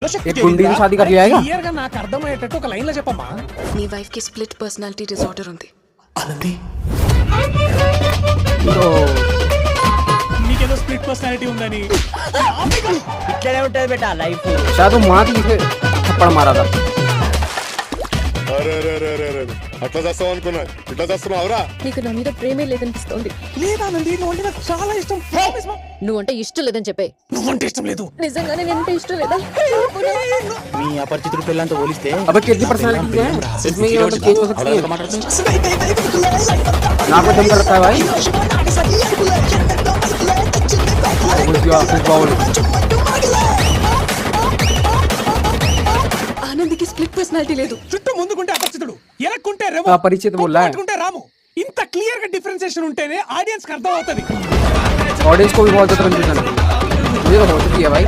एक गुंडी की शादी कर लिया है క్లియర్ గా నాకు అర్థమయ్యేటట్టు ఒక లైన్ లో చెప్పమ్మా. నీ వైఫ్ కి స్ప్లిట్ పర్సనాలిటీ డిసార్డర్ ఉంది. ఆనంది तो నీకేదో స్ప్లిట్ పర్సనాలిటీ ఉందని. ఇక్కడే ఉంటది బేటా లైఫ్. शायद वो माँ की इसे थप्पड़ मारा था. అరే అట్లా చేస్తావు అనుకున్నా, ఇట్లా చేస్తున్నావురా? నీకు నా మీద ప్రేమే లేదనిపిస్తోంది. లేదానంది, నువ్వు అంటే నాకు చాలా ఇష్టం. Promise మా. నువ్వంటే ఇష్టం లేదని చెప్పే. నువ్వంటే ఇష్టం లేదు. నిజంగానే నేనంటే ఇష్టం లేదా? మీ అపరిచితుడు పిల్లలతో పోలిస్తే अबे कितनी पर्सनालिटी है इसमें, ये मतलब चेंज हो सकती है. नाक में दम कर रखा है भाई. ఆనందికి స్ప్లిట్ పర్సనాలిటీ లేదు. చుట్టూ ముందుకుంటే అపరిచితుడు, ఎనక్కుంటే రెమో, अपरिचित बोल रहा है. పట్టుకుంటే రాము. ఇంత క్లియర్ గా డిఫరెన్సియేషన్ ఉంటేనే ఆడియన్స్ కి అర్థం అవుతుంది. ऑडियंस को भी बहुत ज्यादा कंफ्यूजन है. मुझे तो हो चुकी है भाई.